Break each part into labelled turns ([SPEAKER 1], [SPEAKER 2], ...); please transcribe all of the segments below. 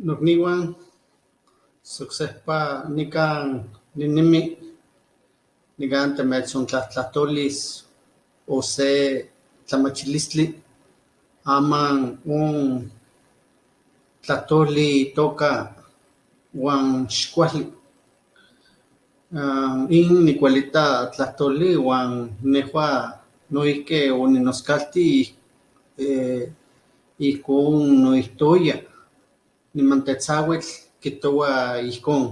[SPEAKER 1] Nokniwan suksejpa nikan ninimi nikan temechtzontlahtolis o se tlamachilistli aman un tlahtoli toka uan xkuajli. In nikuelita tlahtoli uan nejua noihki oninoskalti ijkon noihtoya niman tetzauitl kihtoua ijkon.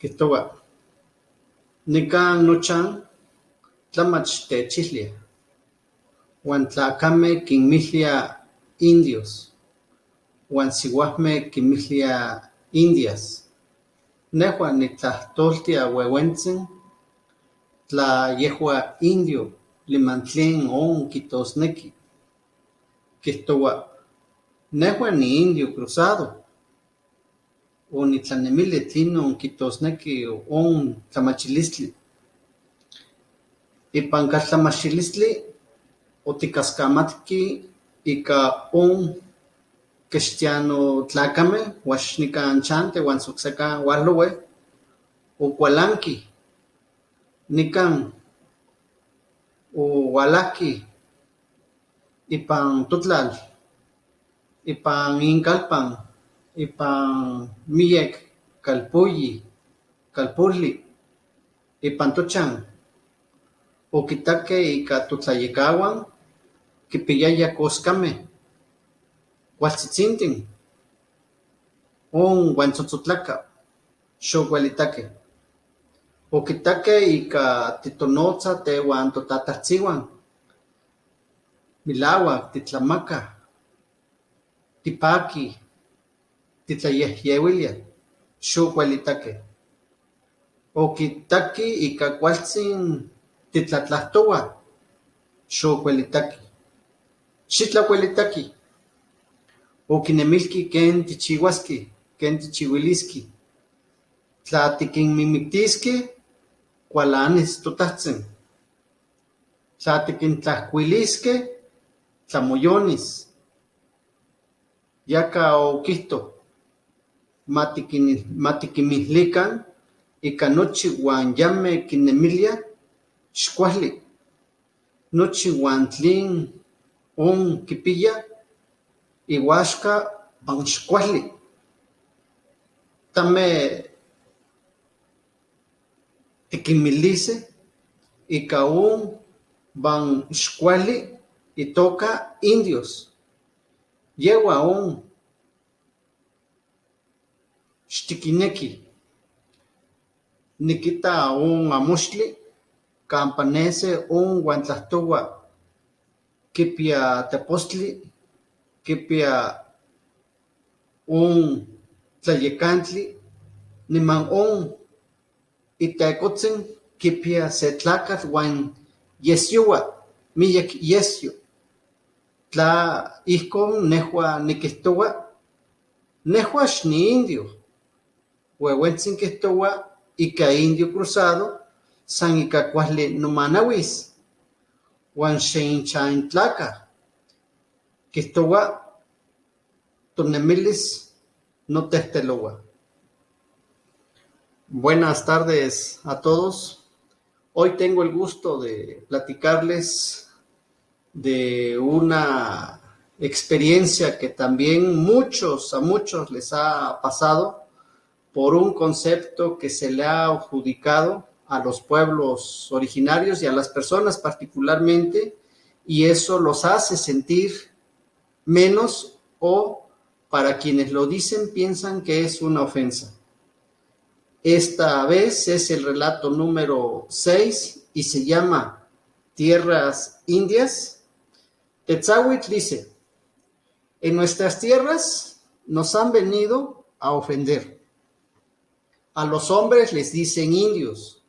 [SPEAKER 1] Kihtoua nikan nochan tlamach techillia uan tlakamej kinmijlia indios uan siuajmej kinmijlia indias. Nejua nitlahtoltia ueuentzin tla yehua indio niman tlen on kijtosneki. Kihtoua nejua niindio cruzado onitlanemili tlinon kijtosneki on tlamachilistli. Ipan kaltlamachilistli otikaskamatki ika on kextiano tlakamej uax nikan chanteh uan oksekan ualoueh okualanki nikan oualajki ipan totlal, ipan inkalpan, ipan miyek kalpuyi, kalpuli, ipan tochan okitakej ika totlayekauan kipiyaya koskamej kualtzitzintin on uantzotzontlakaj xokuelitakej. Okitakej ika titonotza tehuan totatajtziuan milauak titlamakaj, tipakij, titlayejyeuiliaj, xokuelitakej. Okitakej ika kualtzin titlatlajtouaj, xokuelitakej. Xitlakuelitakij. Okinemilki ken tichiuaskej, ken tichiuiliskej. Tla tikinmimiktiskej, kualanis totajtzin. Tla tikintlajkuiliskej, tlamoyonis. Yaka okijto matikinmijlikan ika nochi uan yamej kinemiliaj xkuajli. Nochi uan tlen on kipiya iuaxka pan xkuajli. Tameh tikinmilisej ika on van xkuajli itoka indios. Yeua on xtikineki. Nikita on amoxtli kampa nesi on uan tlahtoua kipia tepostli, kipia on tlayekantli, niman on itekotzin kipia se tlakatl uan yesioua, miyek yesyo. Tla ijkon nejua nikijtoua, nejua xniindio. Ueuentzin kijtoua ika indio cruzado san ika kuajli nomanauis uan xeinchan tlakaj. Kijtoua tonemilis notejteloua. Buenas tardes a todos. Hoy tengo el gusto de platicarles de una experiencia que también a muchos les ha pasado por un concepto que se le ha adjudicado a los pueblos originarios y a las personas particularmente, y eso los hace sentir menos o, para quienes lo dicen, piensan que es una ofensa. Esta vez es el relato número 6 y se llama Tierras Indias. Tetzauitl dice: en nuestras tierras nos han venido a ofender. A los hombres les dicen indios,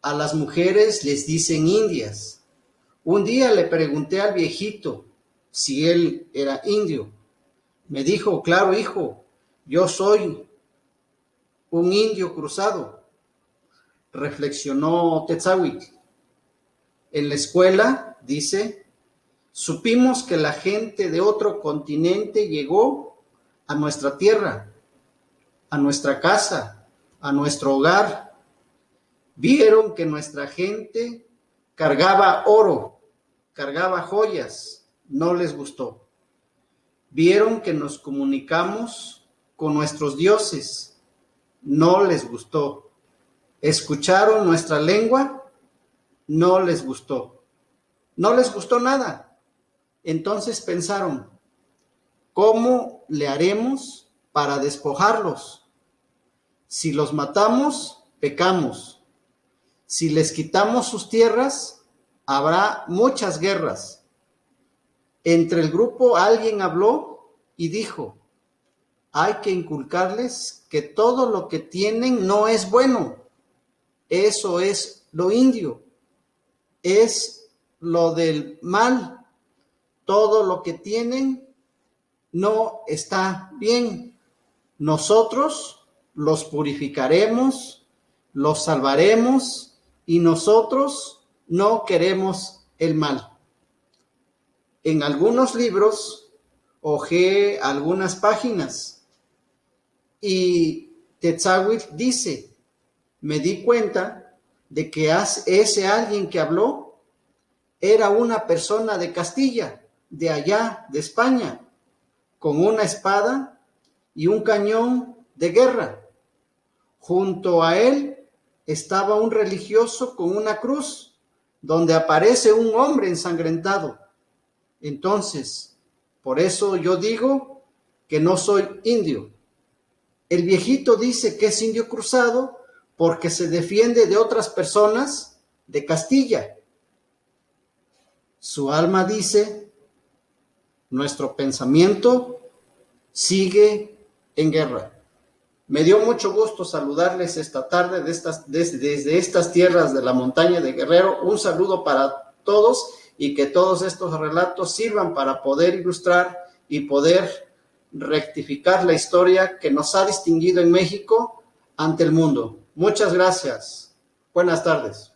[SPEAKER 1] a las mujeres les dicen indias. Un día le pregunté al viejito si él era indio. Me dijo: claro, hijo, yo soy un indio cruzado. Reflexionó Tetzauitl. En la escuela, dice, supimos que la gente de otro continente llegó a nuestra tierra, a nuestra casa, a nuestro hogar. Vieron que nuestra gente cargaba oro, cargaba joyas, no les gustó. Vieron que nos comunicamos con nuestros dioses, no les gustó. Escucharon nuestra lengua, no les gustó. No les gustó nada. Entonces pensaron, ¿cómo le haremos para despojarlos? Si los matamos, pecamos. Si les quitamos sus tierras, habrá muchas guerras. Entre el grupo alguien habló y dijo, hay que inculcarles que todo lo que tienen no es bueno. Eso es lo indio. Es lo del mal. Todo lo que tienen no está bien. Nosotros los purificaremos, los salvaremos y nosotros no queremos el mal. En algunos libros hojeé algunas páginas y Tetzahuitl dice, me di cuenta de que ese alguien que habló era una persona de Castilla, de allá, de España, con una espada y un cañón de guerra. Junto a él estaba un religioso con una cruz, donde aparece un hombre ensangrentado. Entonces, por eso yo digo que no soy indio. El viejito dice que es indio cruzado porque se defiende de otras personas de Castilla. Su alma dice, nuestro pensamiento sigue en guerra. Me dio mucho gusto saludarles esta tarde desde estas tierras de la montaña de Guerrero. Un saludo para todos y que todos estos relatos sirvan para poder ilustrar y poder rectificar la historia que nos ha distinguido en México ante el mundo. Muchas gracias. Buenas tardes.